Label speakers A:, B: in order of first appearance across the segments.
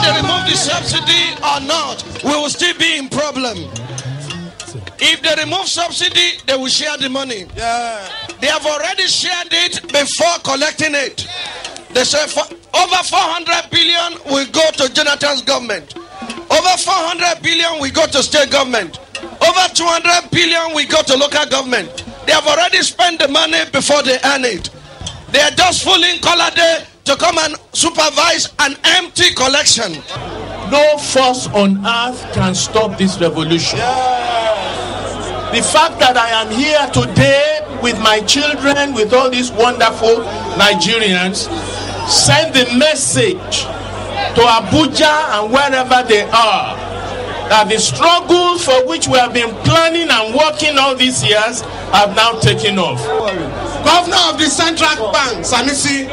A: they remove the subsidy or not, we will still be in problem. If they remove subsidy, they will share the money. Yeah. They have already shared it before collecting it. They say over 400 billion will go to Jonathan's government. Over 400 billion will go to state government. Over 200 billion will go to local government. They have already spent the money before they earn it. They are just fooling color day to come and supervise an empty collection.
B: No force on earth can stop this revolution. The fact that I am here today with my children, with all these wonderful Nigerians, send the message to Abuja and wherever they are that the struggles for which we have been planning and working all these years have now taken off.
C: Governor of the Central Bank, Sanusi,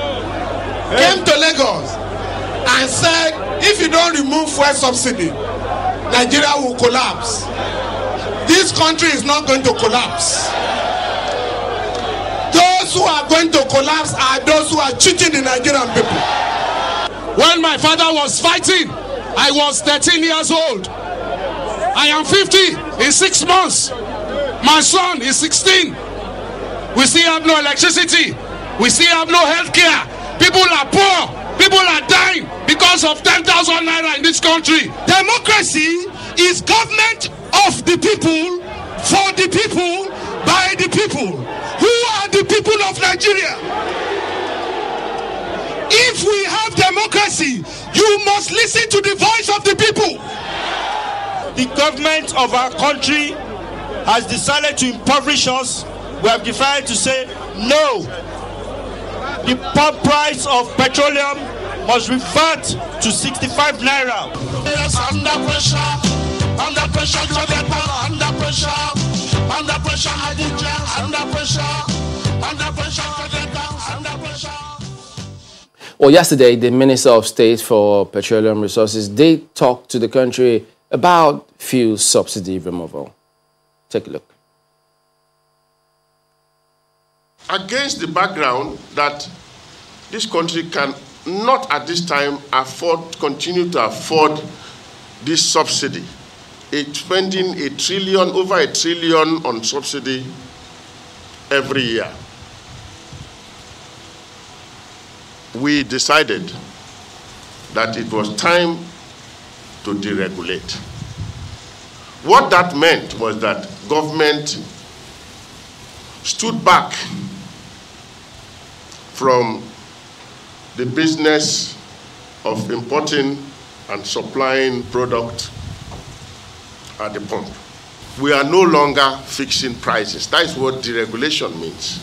C: came to Lagos and said, if you don't remove fuel subsidy, Nigeria will collapse. This country is not going to collapse. Those who are going to collapse are those who are cheating the Nigerian people.
D: When my father was fighting, I was 13 years old. I am 50 in 6 months. My son is 16. We still have no electricity. We still have no health care. People are poor. People are dying because of 10,000 naira in this country. Democracy is government of the people, for the people, by the people. Who are the people of Nigeria? If we have democracy, you must listen to the voice of the people.
E: The government of our country has decided to impoverish us. We have decided to say no. The pump price of petroleum must revert to 65 naira.
D: Under pressure, under pressure, under pressure, under pressure, under pressure, under pressure.
F: Well, yesterday, the Minister of State for Petroleum Resources did talk to the country about fuel subsidy removal. Take a look.
G: Against the background that this country can not at this time continue to afford this subsidy, it's spending over a trillion on subsidy every year. We decided that it was time to deregulate. What that meant was that government stood back from the business of importing and supplying product at the pump. We are no longer fixing prices. That is what deregulation means.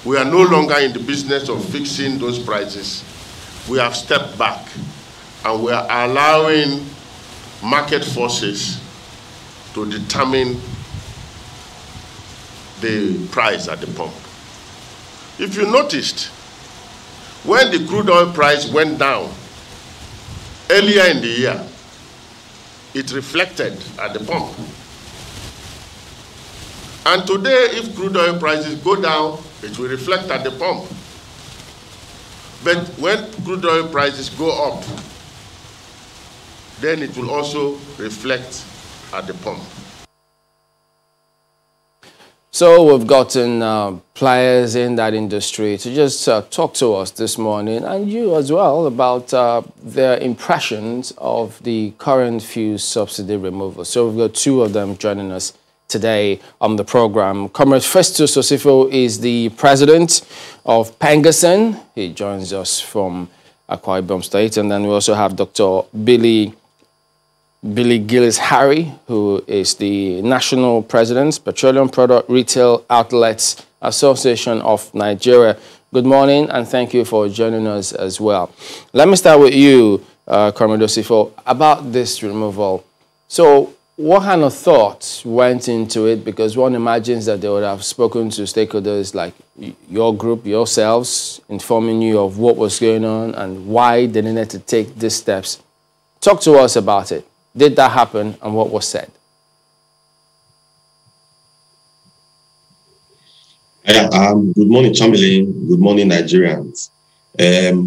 G: We are no longer in the business of fixing those prices. We have stepped back and we are allowing market forces to determine the price at the pump. If you noticed, when the crude oil price went down earlier in the year, it reflected at the pump. And today, if crude oil prices go down, it will reflect at the pump. But when crude oil prices go up, then it will also reflect at the pump.
F: So we've gotten players in that industry to just talk to us this morning, and you as well, about their impressions of the current fuel subsidy removal. So we've got two of them joining us today on the program. Comrade Festus Osifo is the president of PENGASSAN. He joins us from Akwa Ibom State. And then we also have Dr. Billy Gillis-Harry, who is the national president, Petroleum Product Retail Outlets Association of Nigeria. Good morning, and thank you for joining us as well. Let me start with you, Comrade Osifo, about this removal. So, what kind of thoughts went into it? Because one imagines that they would have spoken to stakeholders like your group, yourselves, informing you of what was going on and why they needed to take these steps. Talk to us about it. Did that happen, and what was said?
H: Good morning, Chamberlain. Good morning, Nigerians.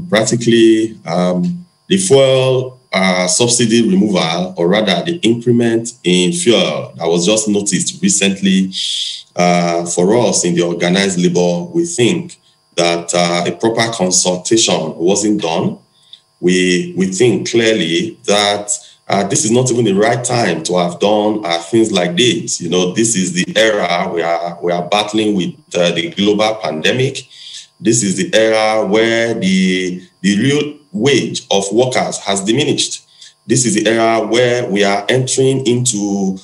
H: Practically, the fuel subsidy removal, or rather the increment in fuel that was just noticed recently, for us in the organized labor, we think that a proper consultation wasn't done. We think clearly that this is not even the right time to have done things like this. You know, this is the era we are battling with the global pandemic. This is the era where the real wage of workers has diminished. This is the era where we are entering into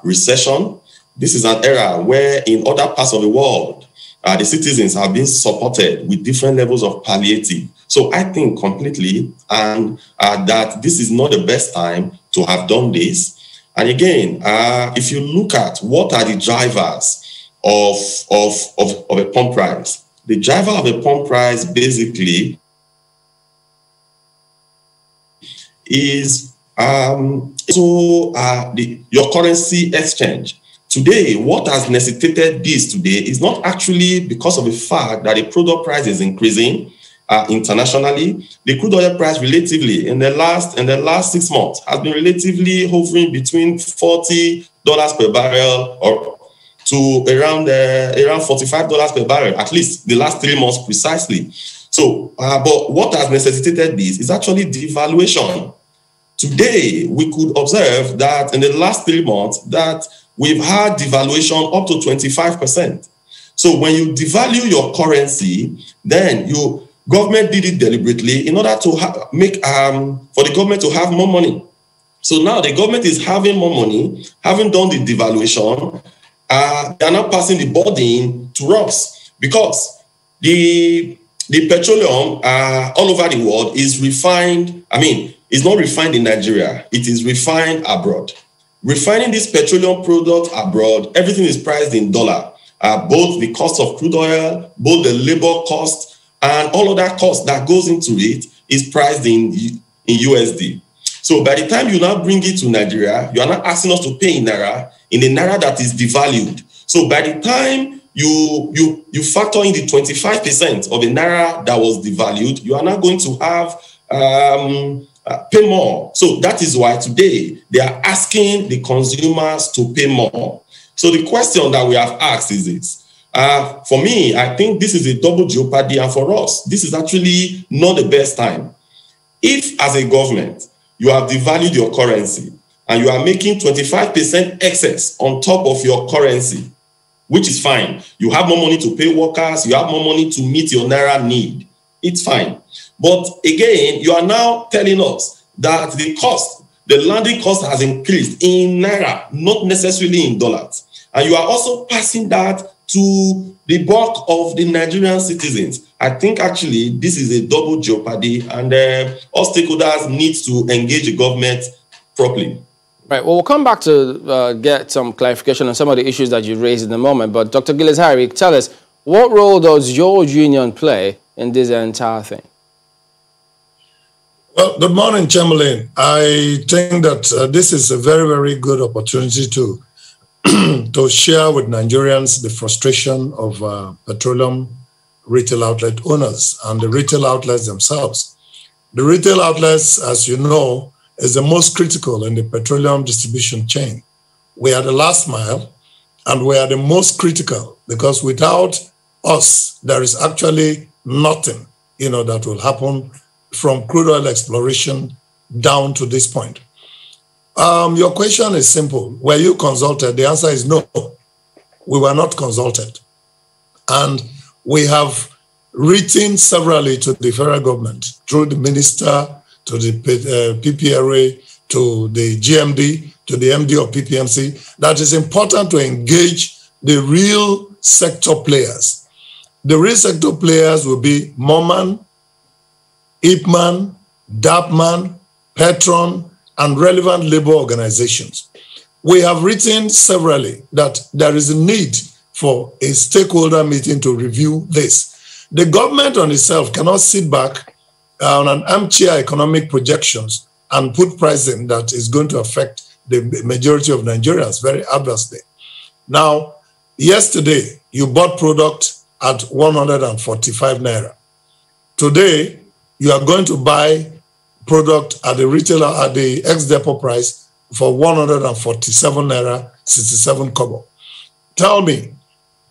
H: recession. This is an era where in other parts of the world, the citizens have been supported with different levels of palliative. So I think completely and that this is not the best time to have done this. And again, if you look at what are the drivers of a pump price, the driver of a pump price basically is your currency exchange. Today, what has necessitated this today is not actually because of the fact that the product price is increasing internationally. The crude oil price relatively in the last 6 months has been relatively hovering between $40 per barrel or to around $45 per barrel, at least the last 3 months precisely. So, but what has necessitated this is actually devaluation. Today, we could observe that in the last 3 months that we've had devaluation up to 25%. So when you devalue your currency, then government did it deliberately in order to for the government to have more money. So now the government is having more money, having done the devaluation, they are now passing the burden to us because the petroleum all over the world is refined. I mean, it's not refined in Nigeria. It is refined abroad. Refining this petroleum product abroad, everything is priced in dollar. Both the cost of crude oil, both the labor cost, and all of that cost that goes into it is priced in USD. So by the time you now bring it to Nigeria, you are not asking us to pay in Naira, in the Naira that is devalued. So by the time you factor in the 25% of the Naira that was devalued, you are now going to have pay more. So that is why today they are asking the consumers to pay more. So the question that we have asked is this. For me, I think this is a double jeopardy, and for us, this is actually not the best time. If, as a government, you have devalued your currency and you are making 25% excess on top of your currency, which is fine. You have more money to pay workers, you have more money to meet your Naira need. It's fine. But again, you are now telling us that the landing cost has increased in Naira, not necessarily in dollars. And you are also passing that to the bulk of the Nigerian citizens. I think actually this is a double jeopardy, and all stakeholders need to engage the government properly.
F: Right. Well, we'll come back to get some clarification on some of the issues that you raised in a moment. But Dr. Gilles-Harry, tell us, what role does your union play in this entire thing?
I: Well, good morning, Chamberlain. I think that this is a very, very good opportunity to to share with Nigerians the frustration of petroleum retail outlet owners and the retail outlets themselves. The retail outlets, as you know, is the most critical in the petroleum distribution chain. We are the last mile, and we are the most critical because without us, there is actually nothing, that will happen from crude oil exploration down to this point. Your question is simple. Were you consulted? The answer is no. We were not consulted. And we have written severally to the federal government through the minister, to the PPROA, to the GMD, to the MD of PPMC, that it's important to engage the real sector players. The real sector players will be MOMAN, IPMAN, DAPMAN, Petrol, and relevant labor organizations. We have written severally that there is a need for a stakeholder meeting to review this. The government on itself cannot sit back on an armchair economic projections and put pricing that is going to affect the majority of Nigerians very adversely. Now, yesterday, you bought product at 145 Naira. Today, you are going to buy product at the retailer at the ex-depot price for 147 naira 67 kobo. Tell me,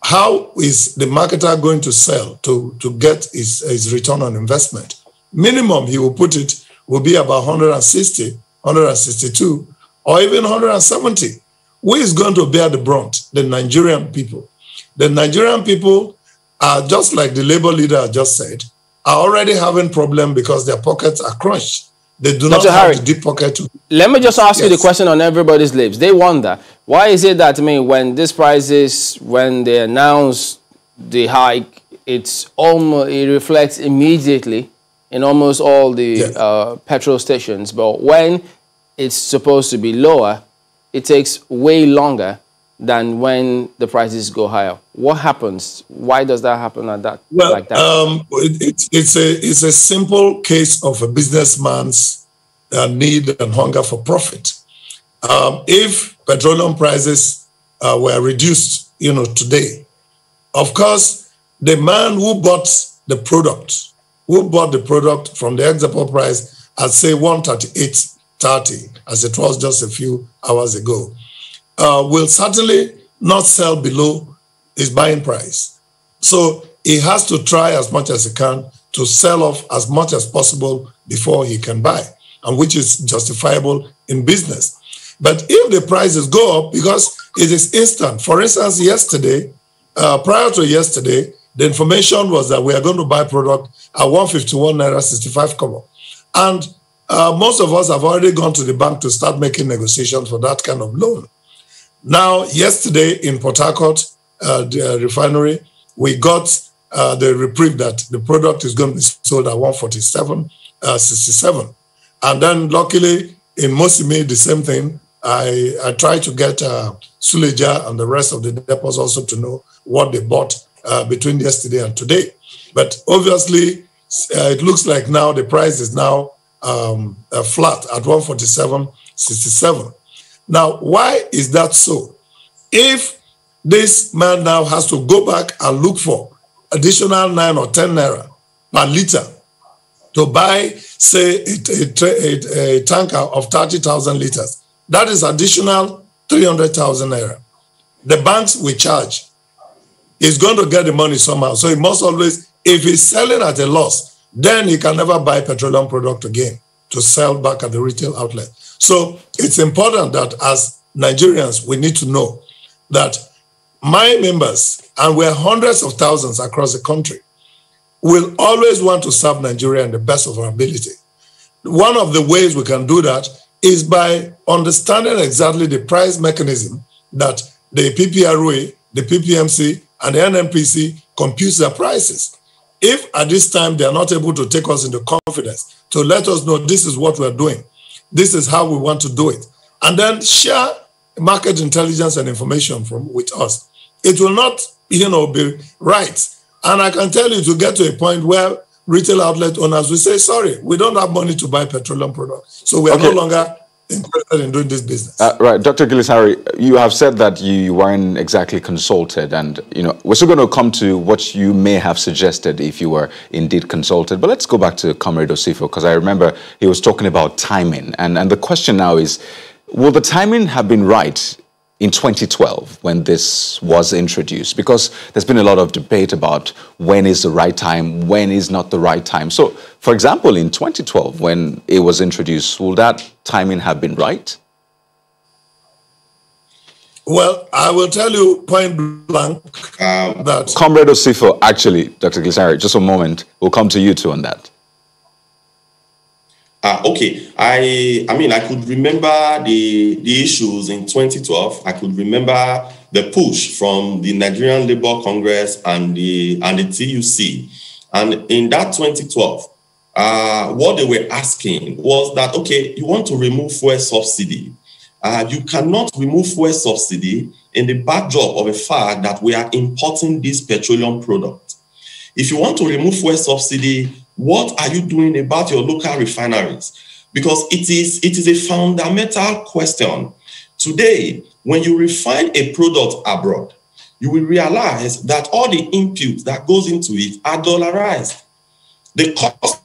I: how is the marketer going to sell to get his return on investment? Minimum he will put it will be about 160, 162, or even 170. Who is going to bear the brunt? The Nigerian people. The Nigerian people are, just like the labor leader just said, are already having problem because their pockets are crunched. They do not have the deep pocket.
F: Let me just ask you the question on everybody's lips. They wonder, why is it that, I mean, when these prices, when they announce the hike, it reflects immediately in almost all the petrol stations. But when it's supposed to be lower, it takes way longer than when the prices go higher. What happens? Why does that happen like that?
I: It's a simple case of a businessman's need and hunger for profit. If petroleum prices were reduced, today, of course, the man who bought the product from the ex-depot price at, say, 138.30, as it was just a few hours ago, will certainly not sell below his buying price. So he has to try as much as he can to sell off as much as possible before he can buy, and which is justifiable in business. But if the prices go up, because it is instant. For instance, yesterday, prior to yesterday, the information was that we are going to buy product at 151 naira 65 kobo. And most of us have already gone to the bank to start making negotiations for that kind of loan. Now, yesterday in Port Harcourt, the refinery, we got the reprieve that the product is going to be sold at 147.67. And then luckily in Mosimi, the same thing. I tried to get Suleja and the rest of the depots also to know what they bought between yesterday and today. But obviously, it looks like now the price is now flat at 147.67. Now, why is that so? If this man now has to go back and look for additional 9 or 10 naira per liter to buy, say, a tanker of 30,000 liters, that is additional 300,000 naira. The banks will charge. He's going to get the money somehow. So he must always, if he's selling at a loss, then he can never buy petroleum product again to sell back at the retail outlet. So it's important that as Nigerians, we need to know that my members, and we're hundreds of thousands across the country, will always want to serve Nigeria in the best of our ability. One of the ways we can do that is by understanding exactly the price mechanism that the PPROA, the PPMC, and the NNPC compute their prices. If at this time they are not able to take us into confidence to let us know this is what we're doing, this is how we want to do it, and then share market intelligence and information with us, it will not, be right. And I can tell you, to get to a point where retail outlet owners will say, sorry, we don't have money to buy petroleum products, so we are no longer interested in doing this business.
J: Right, Dr. Gilisari, you have said that you weren't exactly consulted, and we're still going to come to what you may have suggested if you were indeed consulted. But let's go back to Comrade Osifo, because I remember he was talking about timing, and the question now is, will the timing have been right in 2012 when this was introduced? Because there's been a lot of debate about when is the right time, when is not the right time. So, for example, in 2012 when it was introduced, will that timing have been right?
I: Well, I will tell you point blank that...
J: Comrade Osifo, actually, Dr. Gilisari, just a moment, we'll come to you too on that.
H: Okay, I mean, I could remember the issues in 2012. I could remember the push from the Nigerian Labour Congress and the TUC. And in that 2012, what they were asking was that, okay, you want to remove fuel subsidy. You cannot remove fuel subsidy in the backdrop of the fact that we are importing this petroleum product. If you want to remove fuel subsidy, what are you doing about your local refineries? Because it is a fundamental question. Today, when you refine a product abroad, you will realize that all the inputs that goes into it are dollarized. The cost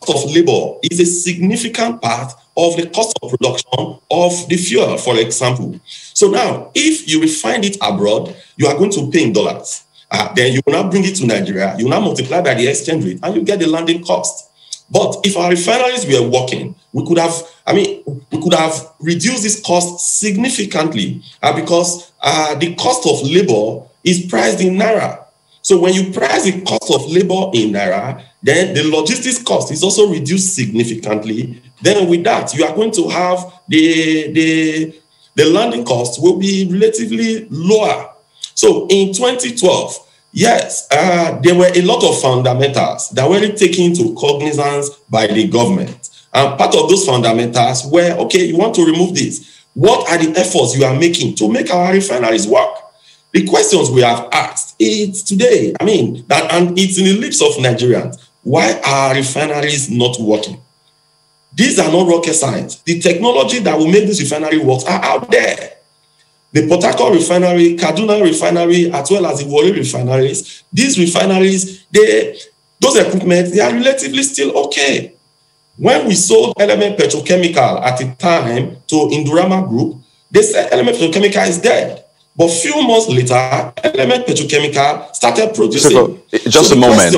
H: cost of labor is a significant part of the cost of production of the fuel, for example. So now, if you refine it abroad, you are going to pay in dollars. Then you will now bring it to Nigeria, you will now multiply by the exchange rate, and you get the landing cost. But if our refineries were working, we could have reduced this cost significantly because the cost of labor is priced in Naira. So when you price the cost of labor in Naira, then the logistics cost is also reduced significantly. Then with that, you are going to have the landing cost will be relatively lower. So in 2012, yes, there were a lot of fundamentals that were taken into cognizance by the government. And part of those fundamentals were, okay, you want to remove this. What are the efforts you are making to make our refineries work? The questions we have asked is today, and it's in the lips of Nigerians. Why are refineries not working? These are not rocket science. The technology that will make this refinery work are out there. The Port Harcourt refinery, Kaduna refinery, as well as the Warri refineries, these refineries, those equipment, they are relatively still okay. When we sold Element Petrochemical at the time to Indorama Group, they said Element Petrochemical is dead. But few months later, Element Petrochemical started producing.
J: Just a moment.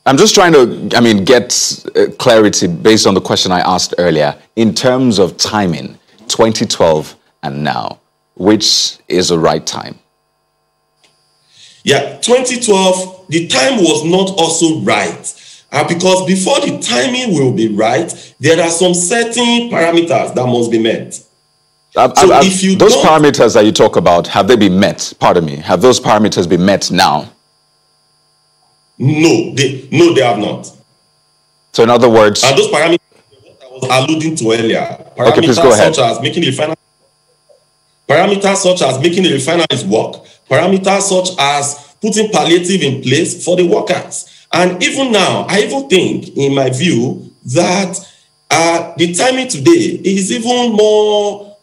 J: I'm just trying to, get clarity based on the question I asked earlier. In terms of timing, 2012 and now, which is the right time?
H: Yeah, 2012, the time was not also right. Because before the timing will be right, there are some certain parameters that must be met.
J: Those parameters that you talk about, have they been met? Pardon me. Have those parameters been met now?
H: No, they have not.
J: So in other words...
H: And those parameters I was alluding to earlier.
J: Okay, please go ahead.
H: Parameters such as making the refineries work. Parameters such as putting palliative in place for the workers. And even now, I even think, in my view, that the timing today is even more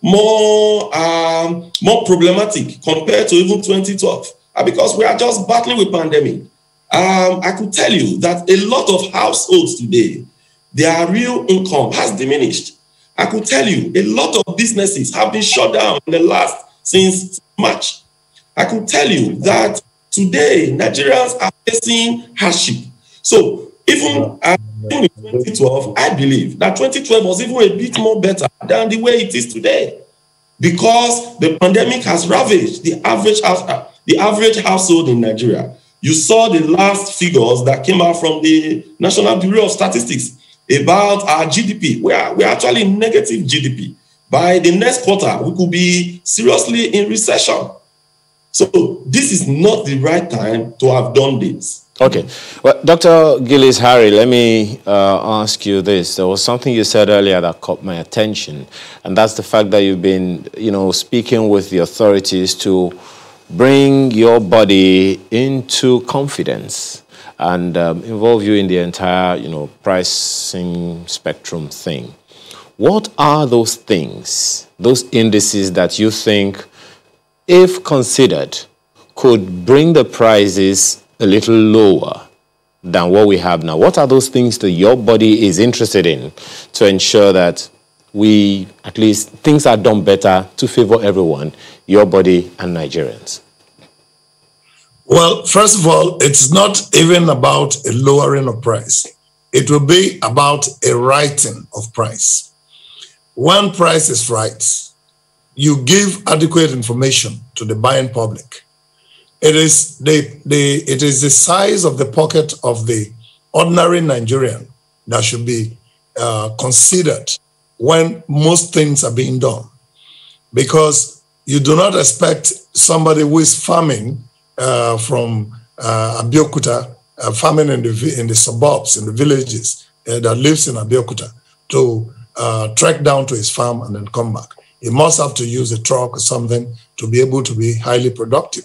H: problematic compared to even 2012, because we are just battling with pandemic. I could tell you that a lot of households today, their real income has diminished. I could tell you a lot of businesses have been shut down since March. I could tell you that today Nigerians are facing hardship. So even in 2012, I believe that 2012 was even a bit more better than the way it is today, because the pandemic has ravaged the average household in Nigeria. You saw the last figures that came out from the National Bureau of Statistics about our GDP. We are actually in negative GDP. By the next quarter, we could be seriously in recession. So this is not the right time to have done this.
F: Okay. Well, Dr. Gillis-Harry, let me ask you this. There was something you said earlier that caught my attention, and that's the fact that you've been, speaking with the authorities to bring your body into confidence and involve you in the entire, pricing spectrum thing. What are those things, those indices that you think, if considered, could bring the prices a little lower than what we have now? What are those things that your body is interested in to ensure that at least things are done better to favor everyone, your body and Nigerians?
I: Well, first of all, it's not even about a lowering of price. It will be about a righting of price. When price is right, you give adequate information to the buying public. It is the size of the pocket of the ordinary Nigerian that should be considered when most things are being done. Because you do not expect somebody who is farming from Abeokuta, farming in the suburbs, in the villages, that lives in Abeokuta, to trek down to his farm and then come back. He must have to use a truck or something to be able to be highly productive.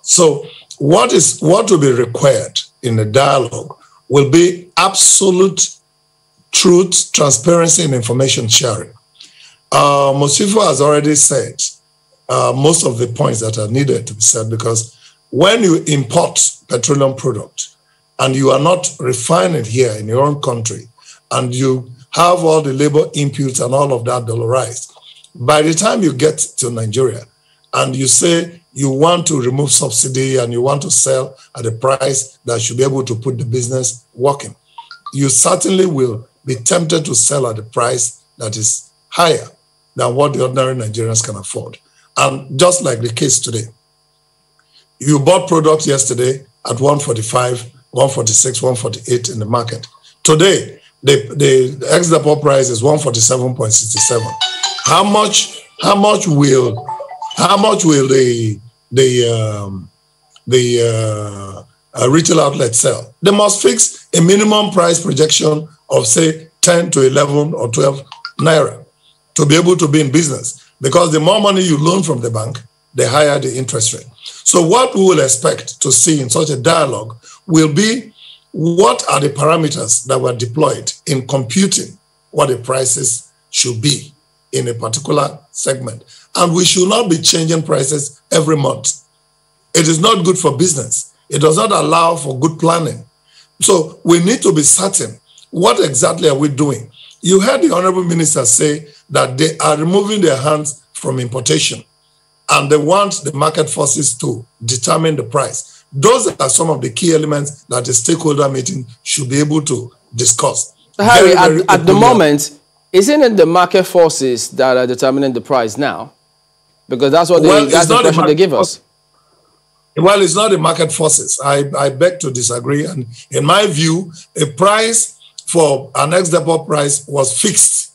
I: So what will be required in the dialogue will be absolute truth, transparency, and information sharing. Mosifo has already said most of the points that are needed to be said, because when you import petroleum product and you are not refining here in your own country, and you have all the labor inputs and all of that dollarized, by the time you get to Nigeria and you say you want to remove subsidy and you want to sell at a price that should be able to put the business working, you certainly will be tempted to sell at a price that is higher than what the ordinary Nigerians can afford. And just like the case today, you bought product yesterday at 145, 146, 148 in the market. Today, the ex-depot price is 147.67. How much will the retail outlet sell? They must fix a minimum price projection of, say, 10 to 11 or 12 naira to be able to be in business, because the more money you loan from the bank, the higher the interest rate. So what we will expect to see in such a dialogue will be, what are the parameters that were deployed in computing what the prices should be in a particular segment? And we should not be changing prices every month. It is not good for business. It does not allow for good planning. So we need to be certain, what exactly are we doing? You heard the Honorable Minister say that they are removing their hands from importation and they want the market forces to determine the price. Those are some of the key elements that the stakeholder meeting should be able to discuss.
F: Harry, at the moment, isn't it the market forces that are determining the price now? Because that's what that's the impression they give us.
I: Well, it's not the market forces. I beg to disagree. And in my view, a price for an ex-depot price was fixed.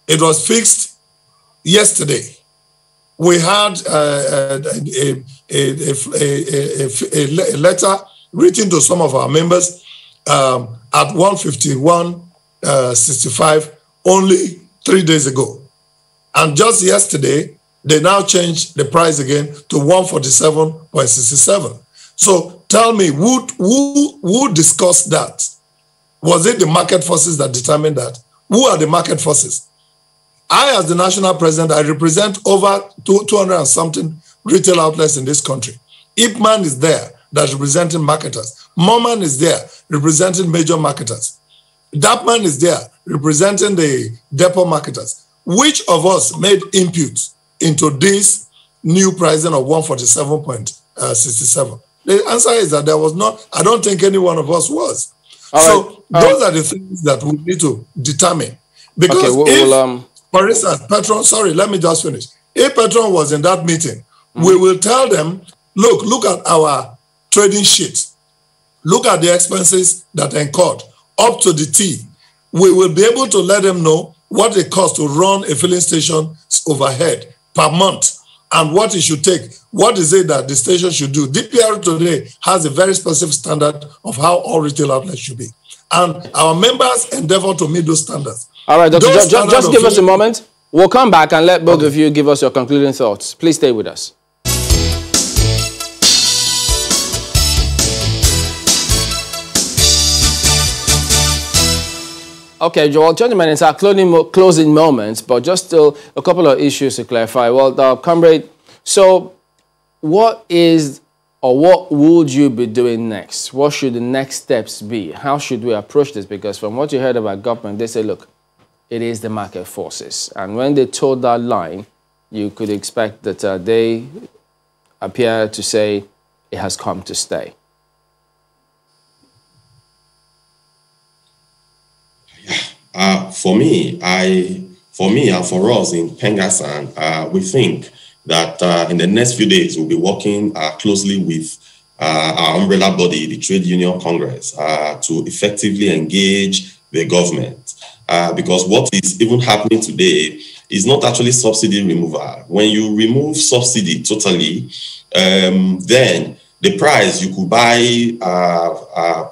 I: It was fixed yesterday. We had a letter written to some of our members at 151.65 only 3 days ago. And just yesterday, they now changed the price again to 147.67. So tell me, who discussed that? Was it the market forces that determined that? Who are the market forces? I, as the national president, I represent over 200 and something retail outlets in this country. Ipman is there, that's representing marketers. Moman is there, representing major marketers. Dapman is there, representing the depot marketers. Which of us made inputs into this new pricing of 147.67? The answer is that there was not. I don't think any one of us was. Those are the things that we need to determine. Because for instance, Petrol, sorry, let me just finish. If Petrol was in that meeting, we will tell them, look at our trading sheet. Look at the expenses that are incurred up to the T. We will be able to let them know what it costs to run a filling station overhead per month and what it should take. What is it that the station should do? DPR today has a very specific standard of how all retail outlets should be. And our members endeavor to meet those standards.
F: All right, Doctor, just give us a moment. We'll come back and let both of you give us your concluding thoughts. Please stay with us. Okay, Joel, gentlemen, it's our closing moments, but just still a couple of issues to clarify. Well, comrade, so what is or what would you be doing next? What should the next steps be? How should we approach this? Because from what you heard about government, they say, look, it is the market forces. And when they told that line, you could expect that they appear to say it has come to stay.
H: For me and for us in PENGASSAN, we think that in the next few days, we'll be working closely with our umbrella body, the Trade Union Congress, to effectively engage the government. Because what is even happening today is not actually subsidy removal. When you remove subsidy totally, then the price you could buy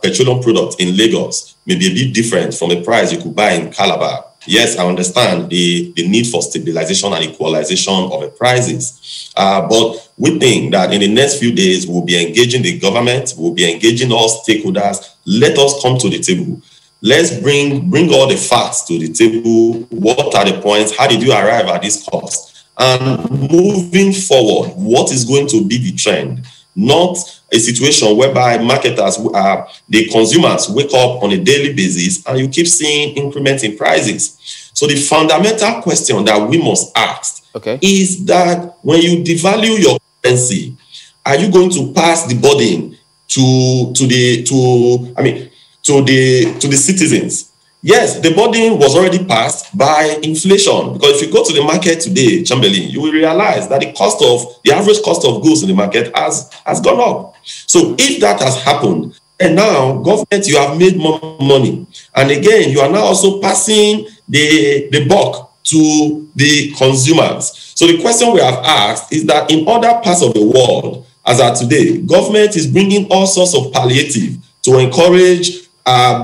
H: petroleum products in Lagos may be a bit different from the price you could buy in Calabar. Yes, I understand the need for stabilization and equalization of the prices. But we think that in the next few days, we'll be engaging the government, we'll be engaging all stakeholders. Let us come to the table. Let's bring all the facts to the table. What are the points? How did you arrive at this cost? And moving forward, what is going to be the trend? Not a situation whereby marketers, the consumers wake up on a daily basis and you keep seeing increments in prices. So the fundamental question that we must ask is that when you devalue your currency, are you going to pass the burden to the citizens? Yes, the burden was already passed by inflation, because if you go to the market today, Chamberlain, you will realize that the average cost of goods in the market has gone up. So if that has happened, and now government, you have made more money, and again, you are now also passing the buck to the consumers. So the question we have asked is that in other parts of the world, as of today, government is bringing all sorts of palliative to encourage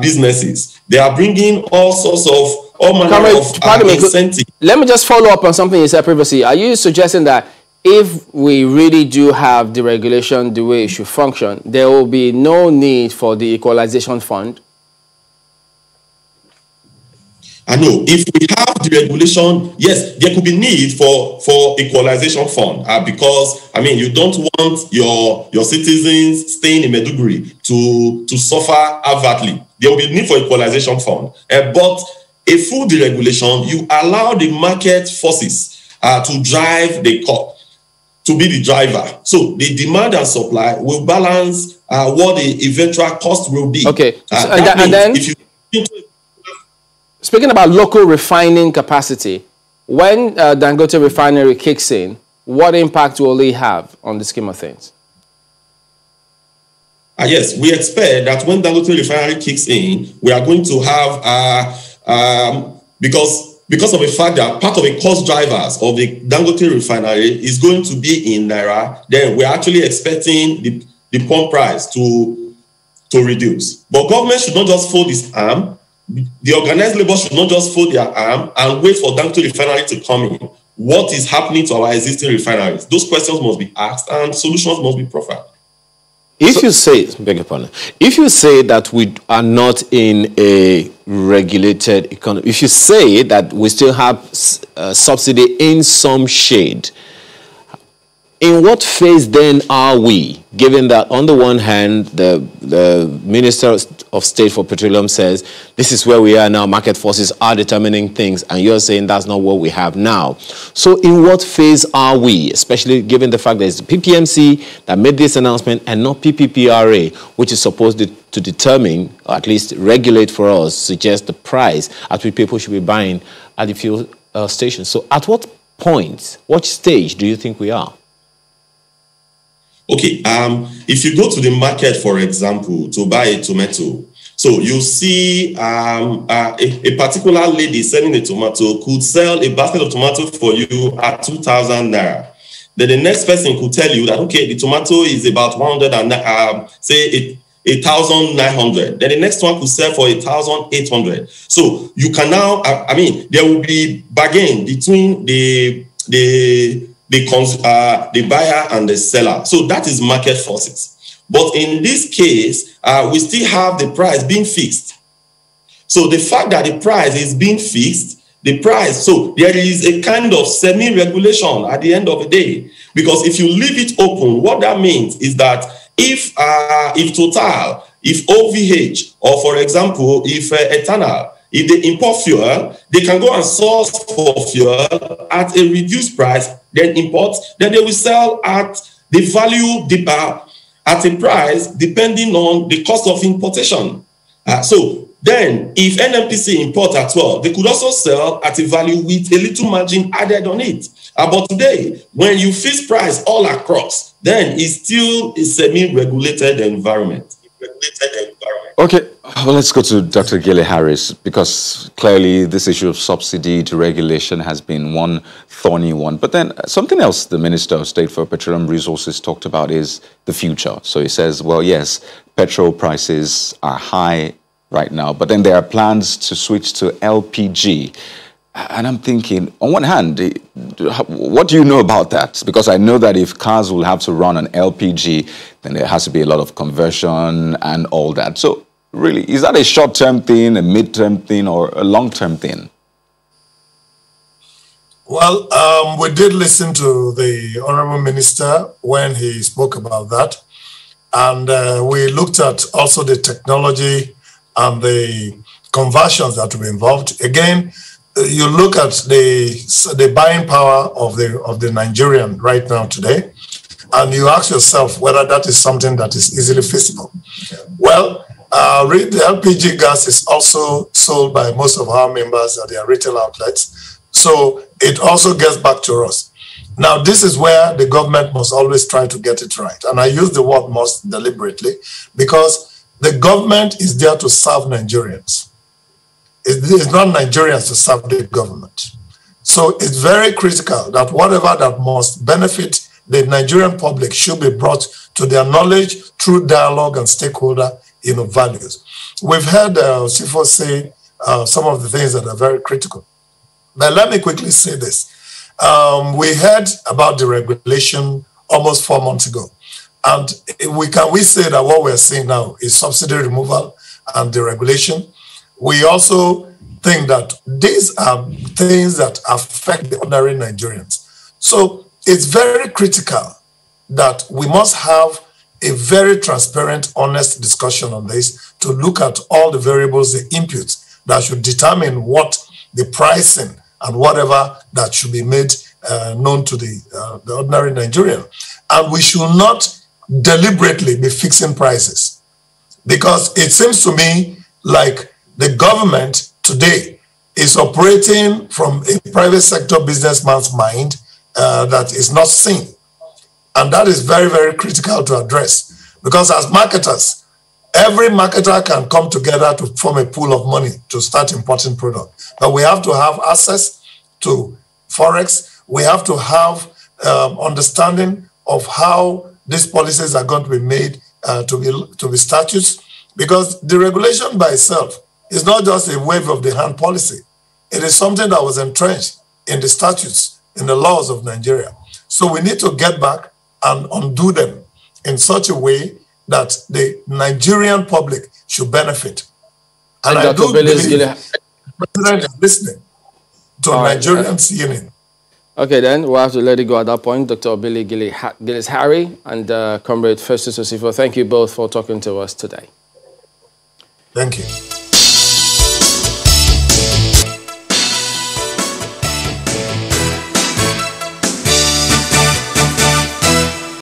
H: businesses. They are bringing all sorts of incentives.
F: Let me just follow up on something you said previously. Are you suggesting that if we really do have deregulation the way it should function, there will be no need for the equalization fund?
H: I know if we have deregulation, yes, there could be need for equalization fund because you don't want your citizens staying in Maiduguri to suffer adversely. There will be need for equalization fund, but a full deregulation, you allow the market forces to drive the cost, to be the driver. So the demand and supply will balance what the eventual cost will be.
F: Okay, and then if you speaking about local refining capacity, when Dangote refinery kicks in, what impact will it have on the scheme of things?
H: Yes, we expect that when Dangote refinery kicks in, we are going to have, because of the fact that part of the cost drivers of the Dangote refinery is going to be in Naira, then we're actually expecting the pump price to reduce. But government should not just fold its arm. The organized labor should not just fold their arm and wait for Dangote refinery to come in. What is happening to our existing refineries? Those questions must be asked and solutions must be proffered.
K: If you say that we are not in a regulated economy, if you say that we still have subsidy in some shade, in what phase then are we, given that on the one hand, the Minister of State for Petroleum says, this is where we are now, market forces are determining things, and you're saying that's not what we have now. So in what phase are we, especially given the fact that it's the PPMC that made this announcement and not PPPROA, which is supposed to determine, or at least regulate for us, suggest the price at which people should be buying at the fuel station. So at what point, what stage do you think we are?
H: Okay, if you go to the market, for example, to buy a tomato, so you see a particular lady selling a tomato could sell a basket of tomato for you at 2,000 Naira. Then the next person could tell you that, okay, the tomato is about 100 and say 1,900. Then the next one could sell for 1,800. So you can now, there will be bargain between the buyer and the seller. So that is market forces. But in this case, we still have the price being fixed. So the fact that the price is being fixed, so there is a kind of semi-regulation at the end of the day. Because if you leave it open, what that means is that if Total, if OVH, or for example, if Eternal, if they import fuel, they can go and source for fuel at a reduced price, then import, then they will sell at the value at a price depending on the cost of importation. So then, if NMPC import at all, they could also sell at a value with a little margin added on it. But today, when you fix price all across, then it's still a semi-regulated environment.
J: Okay, well, let's go to Dr. Gele Harris, because clearly this issue of subsidy deregulation has been one thorny one. But then something else the Minister of State for Petroleum Resources talked about is the future. So he says, well, yes, petrol prices are high right now, but then there are plans to switch to LPG. And I'm thinking, on one hand, what do you know about that? Because I know that if cars will have to run on LPG, then there has to be a lot of conversion and all that. So really, is that a short-term thing, a mid-term thing, or a long-term thing?
I: Well, we did listen to the Honorable Minister when he spoke about that. And we looked at also the technology and the conversions that were involved. Again, you look at the buying power of the Nigerian right now today, and you ask yourself whether that is something that is easily feasible. Well, the LPG gas is also sold by most of our members at their retail outlets, so it also gets back to us. Now, this is where the government must always try to get it right, and I use the word "must" deliberately because the government is there to serve Nigerians. It's not Nigerians to serve the government. So it's very critical that whatever that must benefit the Nigerian public should be brought to their knowledge through dialogue and stakeholder values. We've heard Sifo say some of the things that are very critical. But let me quickly say this. We heard about the regulation almost 4 months ago. And we say that what we're seeing now is subsidy removal and deregulation. We also think that these are things that affect the ordinary Nigerians. So it's very critical that we must have a very transparent, honest discussion on this to look at all the variables, the inputs that should determine what the pricing and whatever that should be made known to the ordinary Nigerian. And we should not deliberately be fixing prices, because it seems to me like the government today is operating from a private sector businessman's mind that is not seen. And that is very, very critical to address, because as marketers, every marketer can come together to form a pool of money to start importing products. But we have to have access to Forex. We have to have understanding of how these policies are going to be made to be statutes, because the regulation by itself is not just a wave of the hand policy. It is something that was entrenched in the statutes, in the laws of Nigeria. So we need to get back and undo them in such a way that the Nigerian public should benefit. And I do believe the president is listening to Nigerians union.
F: Okay, then we'll have to let it go at that point. Dr. Billy Gillis-Harry and Comrade Festus Osifo, thank you both for talking to us today.
I: Thank you.